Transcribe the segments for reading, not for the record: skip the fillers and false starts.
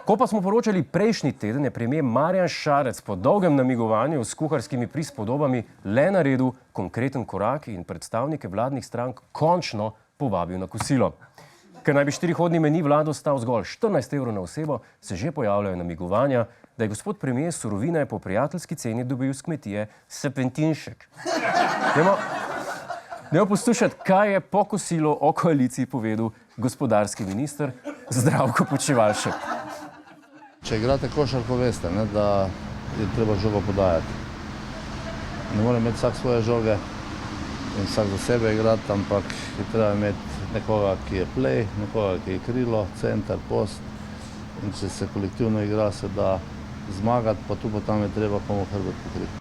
Ko pa smo poročali prejšnji teden, je premier Marjan Šarec po dolgem namigovanju s kuharskimi prispodobami le naredil konkreten korak in predstavnike vladnih strank končno povabil na kosilo. Ker naj bi štirihodni meni vlado stal zgolj 14 evrov na osebo, se že pojavljajo namigovanja, da je gospod premier surovine po prijateljski ceni dobil s kmetije Serpentinšek. Dajmo poslušati, kaj je po kosilu o koaliciji povedal gospodarski minister Zdravko Počivalšek. Če igrate košarko, veste, da je treba žogo podajati. Ne more imeti vsak svoje žoge in vsak za sebe igrati, ampak je treba imeti nekoga, ki je play, nekoga, ki je krilo, center, post. In če se kolektivno igra, se da zmagati, pa tu pa tam je treba komu hrbet pokriti.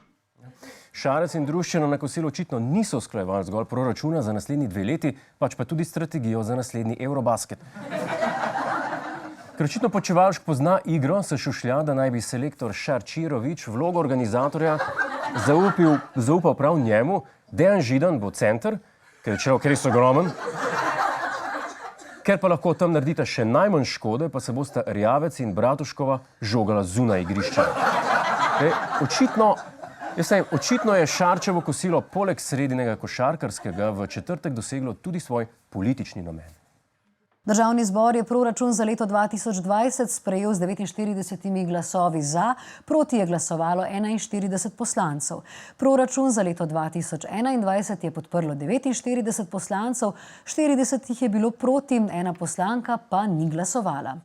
Šarec in druščina na kosilu očitno niso usklajevali zgolj proračuna za naslednji 2 leti, pač pa tudi strategijo za naslednji Eurobasket. Ker očitno Počivalšek pozna igro, se šušlja, da naj bi selektor Šarčirovič vlogo organizatorja zaupal prav njemu. Dejan Židan bo center, ker je človek res ogromen. Ker pa lahko tam naredita še najmanj škode, pa se bosta Rjavec in Bratuškova žogala zunaj igrišča. Očitno je Šarčevo kosilo poleg sredinega košarkarskega v četrtek doseglo tudi svoj politični namen. Državni zbor je proračun za leto 2020 sprejel z 49 glasovi za, proti je glasovalo 41 poslancev. Proračun za leto 2021 je podprlo 49 poslancev, 40 jih je bilo proti, 1 poslanka pa ni glasovala.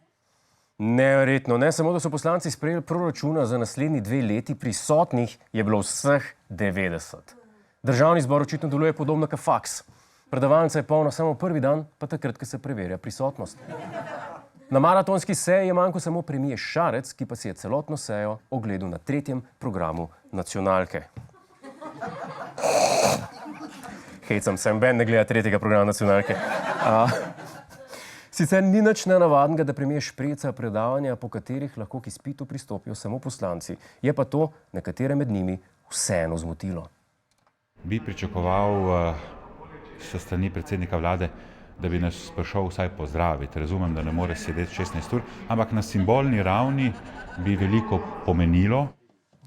Neverjetno, ne samo, da so poslanci sprejeli proračuna za naslednji 2 leti, prisotnih je bilo vseh 90. Državni zbor očitno deluje podobno kot faks. Predavalnica je polna samo prvi dan, pa takrat, ko se preverja prisotnost. Na maratonski seji je manjko samo premier Šarec, ki pa si je celotno sejo ogledal na 3. programu nacionalke. Hecam se, ben ne gleda 3. programa nacionalke. Sicer ni nič nenavadnega, da premier špreca predavanja, po katerih lahko k izpitu pristopijo samo poslanci. Je pa to nekatere med njimi vseeno zmotilo. Bi pričakoval s strani predsednika vlade, da bi nas prišel vsaj pozdraviti. Razumem, da ne more sedeti 16 ur, ampak na simbolni ravni bi veliko pomenilo.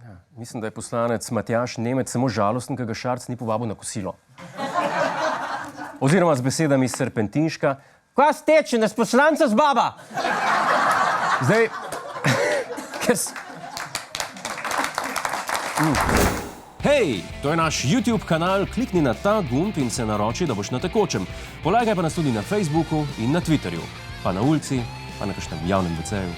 Ja, mislim, da je poslanec Matjaž Nemec samo žalosten, ker ga Šarec ni povabil na kosilo. Oziroma z besedami Serpentinška, kva steče, nas poslanca z baba? Zdaj, Hej, to je naš YouTube kanal, klikni na ta gumb in se naroči, da boš na tekočem. Polajkaj pa nas tudi na Facebooku in na Twitterju, pa na ulici, pa na kakšnem javnem WC-ju.